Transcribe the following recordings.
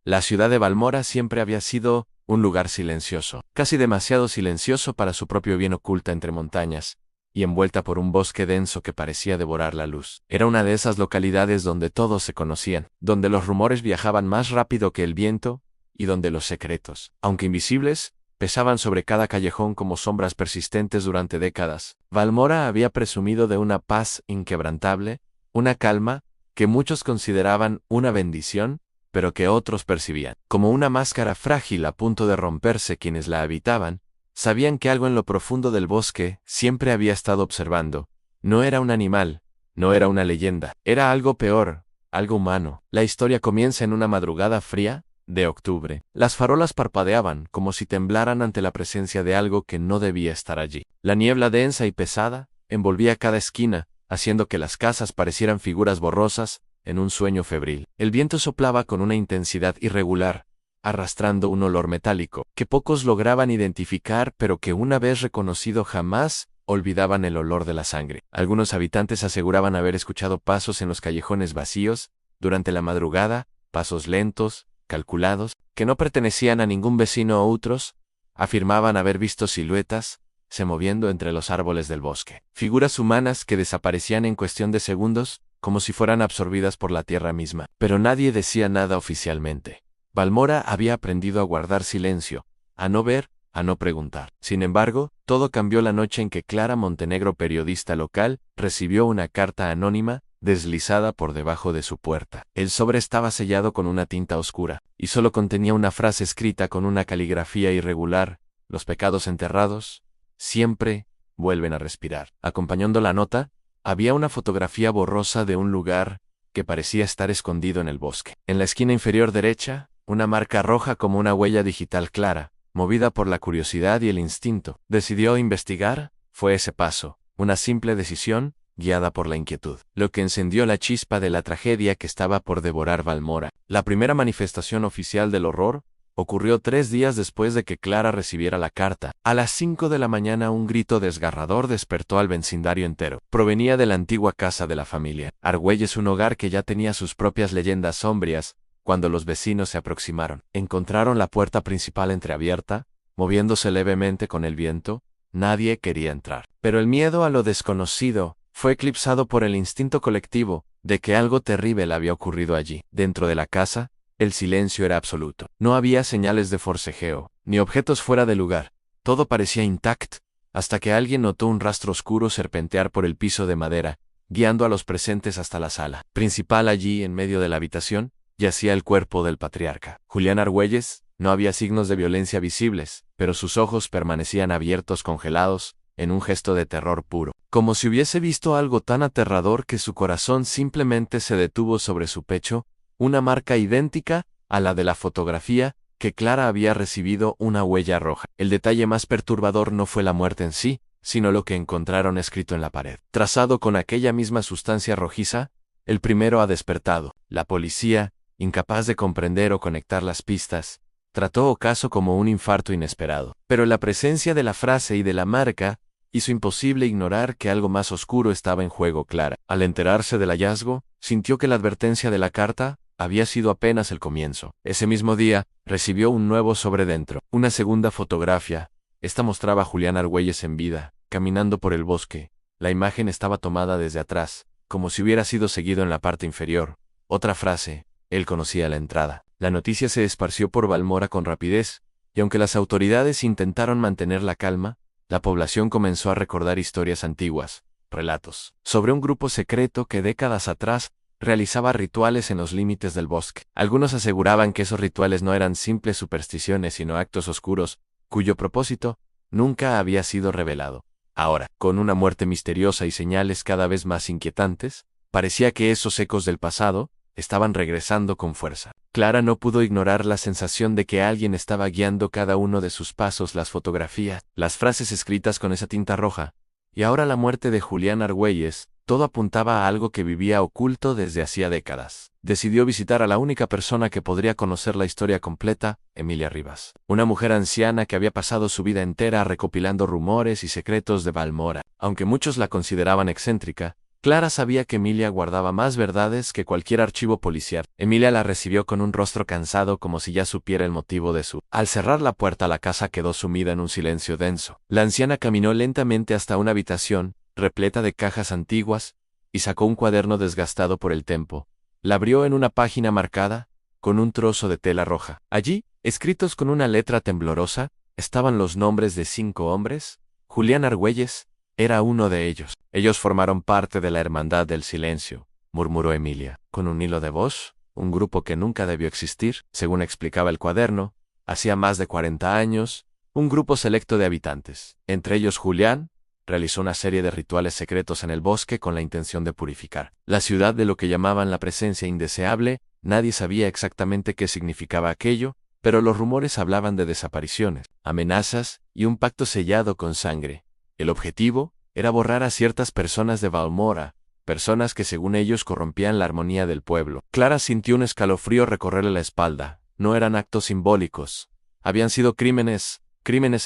La ciudad de Balmora siempre había sido un lugar silencioso, casi demasiado silencioso para su propio bien, oculta entre montañas y envuelta por un bosque denso que parecía devorar la luz. Era una de esas localidades donde todos se conocían, donde los rumores viajaban más rápido que el viento y donde los secretos, aunque invisibles, pesaban sobre cada callejón como sombras persistentes durante décadas. Balmora había presumido de una paz inquebrantable, una calma que muchos consideraban una bendición, pero que otros percibían como una máscara frágil a punto de romperse. Quienes la habitaban sabían que algo en lo profundo del bosque siempre había estado observando. No era un animal, no era una leyenda, era algo peor, algo humano. La historia comienza en una madrugada fría de octubre. Las farolas parpadeaban como si temblaran ante la presencia de algo que no debía estar allí. La niebla densa y pesada envolvía cada esquina, haciendo que las casas parecieran figuras borrosas en un sueño febril. El viento soplaba con una intensidad irregular, arrastrando un olor metálico que pocos lograban identificar, pero que una vez reconocido jamás olvidaban el olor de la sangre. Algunos habitantes aseguraban haber escuchado pasos en los callejones vacíos durante la madrugada, pasos lentos, calculados, que no pertenecían a ningún vecino. Otros afirmaban haber visto siluetas se moviendo entre los árboles del bosque, figuras humanas que desaparecían en cuestión de segundos, como si fueran absorbidas por la tierra misma. Pero nadie decía nada oficialmente. Balmora había aprendido a guardar silencio, a no ver, a no preguntar. Sin embargo, todo cambió la noche en que Clara Montenegro, periodista local, recibió una carta anónima deslizada por debajo de su puerta. El sobre estaba sellado con una tinta oscura, y solo contenía una frase escrita con una caligrafía irregular: los pecados enterrados siempre vuelven a respirar. Acompañando la nota, había una fotografía borrosa de un lugar que parecía estar escondido en el bosque. En la esquina inferior derecha, una marca roja como una huella digital. Clara, movida por la curiosidad y el instinto, decidió investigar. Fue ese paso, una simple decisión, guiada por la inquietud, lo que encendió la chispa de la tragedia que estaba por devorar Balmora. La primera manifestación oficial del horror ocurrió 3 días después de que Clara recibiera la carta. A las 5 de la mañana un grito desgarrador despertó al vecindario entero. Provenía de la antigua casa de la familia Argüelles, un hogar que ya tenía sus propias leyendas sombrías. Cuando los vecinos se aproximaron, encontraron la puerta principal entreabierta, moviéndose levemente con el viento. Nadie quería entrar. Pero el miedo a lo desconocido fue eclipsado por el instinto colectivo de que algo terrible había ocurrido allí. Dentro de la casa, el silencio era absoluto. No había señales de forcejeo, ni objetos fuera de lugar. Todo parecía intacto, hasta que alguien notó un rastro oscuro serpentear por el piso de madera, guiando a los presentes hasta la sala principal. Allí, en medio de la habitación, yacía el cuerpo del patriarca Julián Argüelles. No había signos de violencia visibles, pero sus ojos permanecían abiertos, congelados, en un gesto de terror puro, como si hubiese visto algo tan aterrador que su corazón simplemente se detuvo sobre su pecho. Una marca idéntica a la de la fotografía que Clara había recibido, una huella roja. El detalle más perturbador no fue la muerte en sí, sino lo que encontraron escrito en la pared, trazado con aquella misma sustancia rojiza. El primero ha despertado. La policía, incapaz de comprender o conectar las pistas, trató el caso como un infarto inesperado. Pero la presencia de la frase y de la marca hizo imposible ignorar que algo más oscuro estaba en juego. Clara, al enterarse del hallazgo, sintió que la advertencia de la carta había sido apenas el comienzo. Ese mismo día, recibió un nuevo sobre dentro, una segunda fotografía. Esta mostraba a Julián Argüelles en vida, caminando por el bosque. La imagen estaba tomada desde atrás, como si hubiera sido seguido en la parte inferior. Otra frase: él conocía la entrada. La noticia se esparció por Balmora con rapidez, y aunque las autoridades intentaron mantener la calma, la población comenzó a recordar historias antiguas, relatos sobre un grupo secreto que décadas atrás realizaba rituales en los límites del bosque. Algunos aseguraban que esos rituales no eran simples supersticiones, sino actos oscuros, cuyo propósito nunca había sido revelado. Ahora, con una muerte misteriosa y señales cada vez más inquietantes, parecía que esos ecos del pasado estaban regresando con fuerza. Clara no pudo ignorar la sensación de que alguien estaba guiando cada uno de sus pasos. Las fotografías, las frases escritas con esa tinta roja, y ahora la muerte de Julián Argüelles, todo apuntaba a algo que vivía oculto desde hacía décadas. Decidió visitar a la única persona que podría conocer la historia completa: Emilia Rivas, una mujer anciana que había pasado su vida entera recopilando rumores y secretos de Balmora. Aunque muchos la consideraban excéntrica, Clara sabía que Emilia guardaba más verdades que cualquier archivo policial. Emilia la recibió con un rostro cansado como si ya supiera el motivo de su. Al cerrar la puerta la casa quedó sumida en un silencio denso. La anciana caminó lentamente hasta una habitación, repleta de cajas antiguas, y sacó un cuaderno desgastado por el tiempo. La abrió en una página marcada, con un trozo de tela roja. Allí, escritos con una letra temblorosa, estaban los nombres de 5 hombres. Julián Argüelles era uno de ellos. Ellos formaron parte de la Hermandad del Silencio, murmuró Emilia, con un hilo de voz, un grupo que nunca debió existir, según explicaba el cuaderno, hacía más de 40 años, un grupo selecto de habitantes. Entre ellos Julián realizó una serie de rituales secretos en el bosque con la intención de purificar la ciudad de lo que llamaban la presencia indeseable. Nadie sabía exactamente qué significaba aquello, pero los rumores hablaban de desapariciones, amenazas y un pacto sellado con sangre. El objetivo era borrar a ciertas personas de Balmora, personas que según ellos corrompían la armonía del pueblo. Clara sintió un escalofrío recorrerle la espalda. No eran actos simbólicos. Habían sido crímenes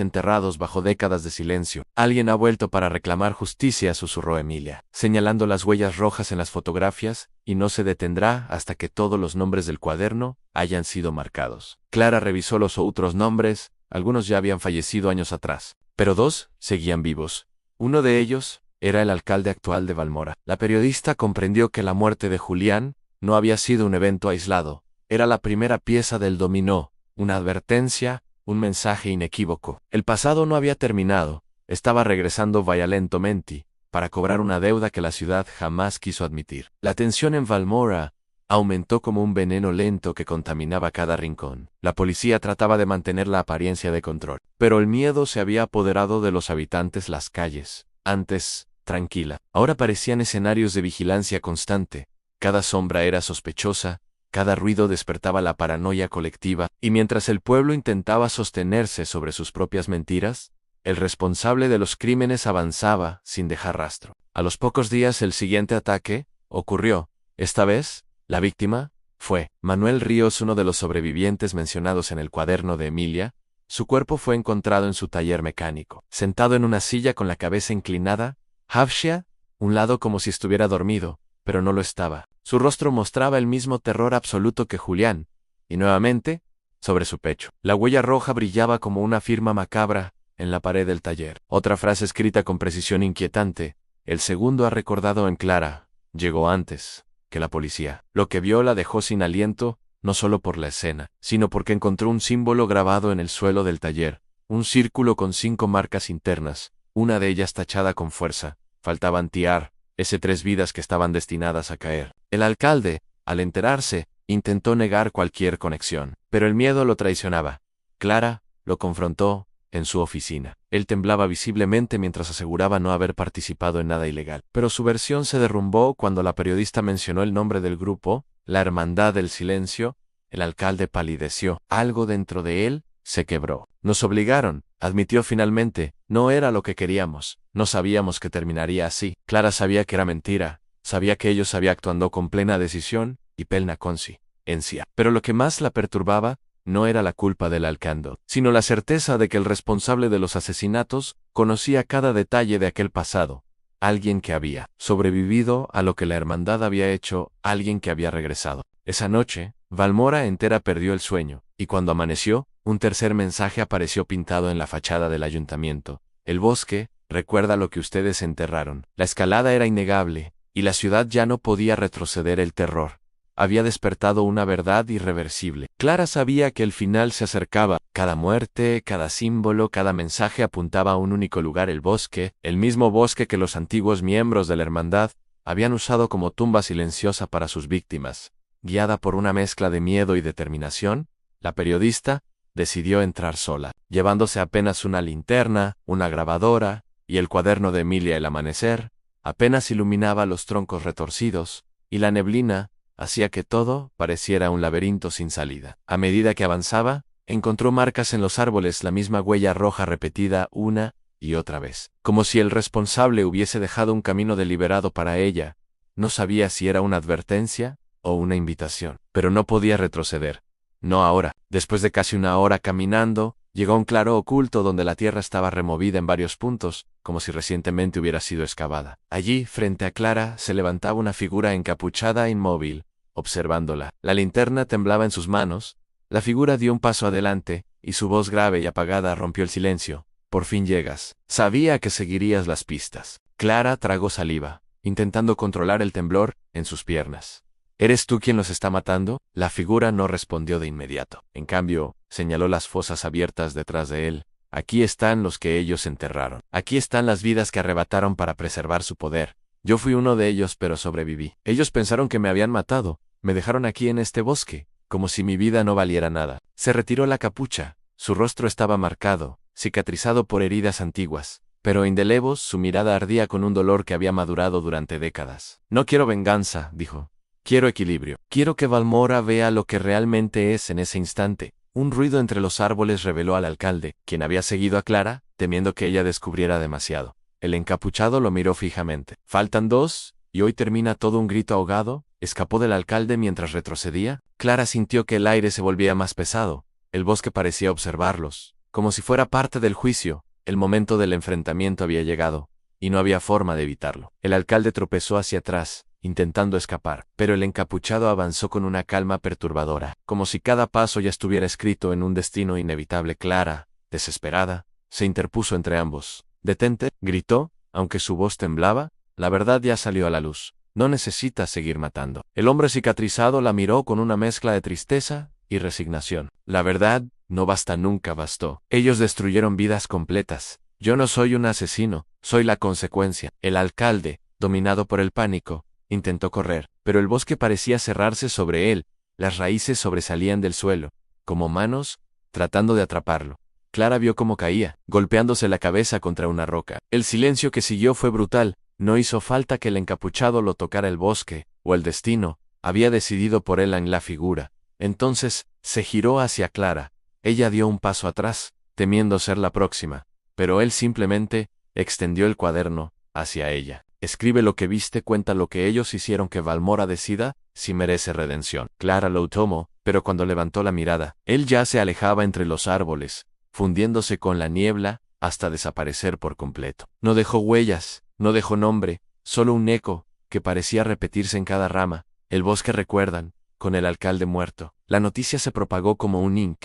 enterrados bajo décadas de silencio. Alguien ha vuelto para reclamar justicia, susurró Emilia, señalando las huellas rojas en las fotografías, y no se detendrá hasta que todos los nombres del cuaderno hayan sido marcados. Clara revisó los otros nombres, algunos ya habían fallecido años atrás, pero 2 seguían vivos. Uno de ellos era el alcalde actual de Balmora. La periodista comprendió que la muerte de Julián no había sido un evento aislado, era la primera pieza del dominó, una advertencia, un mensaje inequívoco. El pasado no había terminado, estaba regresando violentamente, para cobrar una deuda que la ciudad jamás quiso admitir. La tensión en Balmora aumentó como un veneno lento que contaminaba cada rincón. La policía trataba de mantener la apariencia de control, pero el miedo se había apoderado de los habitantes. Las calles, antes tranquila, ahora parecían escenarios de vigilancia constante. Cada sombra era sospechosa, cada ruido despertaba la paranoia colectiva, y mientras el pueblo intentaba sostenerse sobre sus propias mentiras, el responsable de los crímenes avanzaba sin dejar rastro. A los pocos días el siguiente ataque ocurrió. Esta vez, la víctima fue Manuel Ríos, uno de los sobrevivientes mencionados en el cuaderno de Emilia. Su cuerpo fue encontrado en su taller mecánico, sentado en una silla con la cabeza inclinada, hacia un lado como si estuviera dormido, pero no lo estaba. Su rostro mostraba el mismo terror absoluto que Julián, y nuevamente, sobre su pecho, la huella roja brillaba como una firma macabra en la pared del taller. Otra frase escrita con precisión inquietante: el segundo ha recordado en Clara, llegó antes que la policía. Lo que vio la dejó sin aliento, no solo por la escena, sino porque encontró un símbolo grabado en el suelo del taller, un círculo con 5 marcas internas, una de ellas tachada con fuerza. Faltaban tiar, ese 3 vidas que estaban destinadas a caer. El alcalde, al enterarse, intentó negar cualquier conexión, pero el miedo lo traicionaba. Clara lo confrontó en su oficina. Él temblaba visiblemente mientras aseguraba no haber participado en nada ilegal. Pero su versión se derrumbó cuando la periodista mencionó el nombre del grupo, la Hermandad del Silencio. El alcalde palideció. Algo dentro de él se quebró. Nos obligaron, admitió finalmente, no era lo que queríamos, no sabíamos que terminaría así. Clara sabía que era mentira, sabía que ellos habían actuado con plena decisión y plena conciencia. Pero lo que más la perturbaba no era la culpa del alcalde, sino la certeza de que el responsable de los asesinatos conocía cada detalle de aquel pasado. Alguien que había sobrevivido a lo que la hermandad había hecho, alguien que había regresado. Esa noche, Balmora entera perdió el sueño, y cuando amaneció, un tercer mensaje apareció pintado en la fachada del ayuntamiento. El bosque recuerda lo que ustedes enterraron. La escalada era innegable, y la ciudad ya no podía retroceder. El terror había despertado una verdad irreversible. Clara sabía que el final se acercaba. Cada muerte, cada símbolo, cada mensaje apuntaba a un único lugar: el bosque, el mismo bosque que los antiguos miembros de la hermandad habían usado como tumba silenciosa para sus víctimas. Guiada por una mezcla de miedo y determinación, la periodista decidió entrar sola, llevándose apenas una linterna, una grabadora y el cuaderno de Emilia. El amanecer apenas iluminaba los troncos retorcidos, y la neblina hacía que todo pareciera un laberinto sin salida. A medida que avanzaba, encontró marcas en los árboles, la misma huella roja repetida una y otra vez, como si el responsable hubiese dejado un camino deliberado para ella. No sabía si era una advertencia o una invitación, pero no podía retroceder. No ahora. Después de casi una hora caminando, Llegó a un claro oculto donde la tierra estaba removida en varios puntos, como si recientemente hubiera sido excavada. Allí, frente a Clara, se levantaba una figura encapuchada e inmóvil, observándola. La linterna temblaba en sus manos. La figura dio un paso adelante, y su voz grave y apagada rompió el silencio. Por fin llegas. Sabía que seguirías las pistas. Clara tragó saliva, intentando controlar el temblor en sus piernas. ¿Eres tú quien los está matando? La figura no respondió de inmediato. En cambio, señaló las fosas abiertas detrás de él. Aquí están los que ellos enterraron. Aquí están las vidas que arrebataron para preservar su poder. Yo fui uno de ellos, pero sobreviví. Ellos pensaron que me habían matado. Me dejaron aquí en este bosque, como si mi vida no valiera nada. Se retiró la capucha. Su rostro estaba marcado, cicatrizado por heridas antiguas, pero indelebos su mirada ardía con un dolor que había madurado durante décadas. No quiero venganza, dijo. Quiero equilibrio. Quiero que Valmora vea lo que realmente es en ese instante. Un ruido entre los árboles reveló al alcalde, quien había seguido a Clara, temiendo que ella descubriera demasiado. El encapuchado lo miró fijamente. Faltan 2, y hoy termina todo. Un grito ahogado escapó del alcalde mientras retrocedía. Clara sintió que el aire se volvía más pesado. El bosque parecía observarlos, como si fuera parte del juicio. El momento del enfrentamiento había llegado, y no había forma de evitarlo. El alcalde tropezó hacia atrás, intentando escapar, pero el encapuchado avanzó con una calma perturbadora, como si cada paso ya estuviera escrito en un destino inevitable. Clara, desesperada, se interpuso entre ambos. «Detente», gritó, aunque su voz temblaba. La verdad ya salió a la luz. No necesitas seguir matando. El hombre cicatrizado la miró con una mezcla de tristeza y resignación. La verdad no basta, nunca bastó. Ellos destruyeron vidas completas. Yo no soy un asesino, soy la consecuencia. El alcalde, dominado por el pánico, intentó correr, pero el bosque parecía cerrarse sobre él. Las raíces sobresalían del suelo, como manos, tratando de atraparlo. Clara vio cómo caía, golpeándose la cabeza contra una roca. El silencio que siguió fue brutal. No hizo falta que el encapuchado lo tocara. El bosque, o el destino, había decidido por él en la figura. Entonces, se giró hacia Clara. Ella dio un paso atrás, temiendo ser la próxima, pero él simplemente extendió el cuaderno hacia ella. Escribe lo que viste, cuenta lo que ellos hicieron, que Valmora decida si merece redención. Clara lo tomó, pero cuando levantó la mirada, él ya se alejaba entre los árboles, fundiéndose con la niebla hasta desaparecer por completo. No dejó huellas, no dejó nombre, solo un eco que parecía repetirse en cada rama. El bosque, recuerdan, con el alcalde muerto. La noticia se propagó como un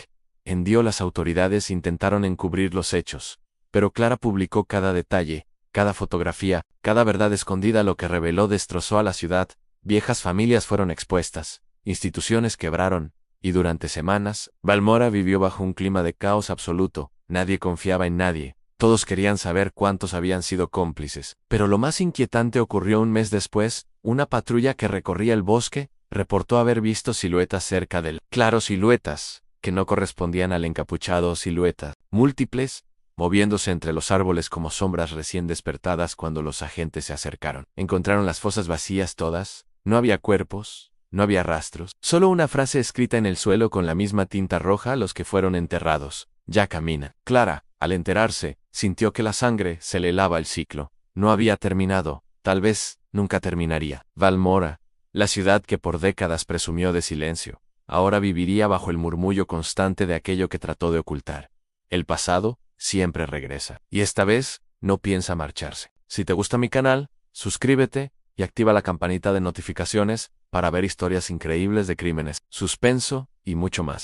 hendió. Las autoridades intentaron encubrir los hechos, pero Clara publicó cada detalle, cada fotografía, cada verdad escondida. Lo que reveló destrozó a la ciudad. Viejas familias fueron expuestas, instituciones quebraron, y durante semanas, Valmora vivió bajo un clima de caos absoluto. Nadie confiaba en nadie. Todos querían saber cuántos habían sido cómplices. Pero lo más inquietante ocurrió un mes después. Una patrulla que recorría el bosque reportó haber visto siluetas cerca del claro, siluetas que no correspondían al encapuchado, siluetas múltiples, moviéndose entre los árboles como sombras recién despertadas. Cuando los agentes se acercaron, encontraron las fosas vacías todas. No había cuerpos, no había rastros, solo una frase escrita en el suelo con la misma tinta roja: los que fueron enterrados ya caminan. Clara, al enterarse, sintió que la sangre se le helaba. El ciclo no había terminado, tal vez nunca terminaría. Valmora, la ciudad que por décadas presumió de silencio, ahora viviría bajo el murmullo constante de aquello que trató de ocultar. El pasado siempre regresa, y esta vez no piensa marcharse. Si te gusta mi canal, suscríbete y activa la campanita de notificaciones para ver historias increíbles de crímenes, suspenso y mucho más.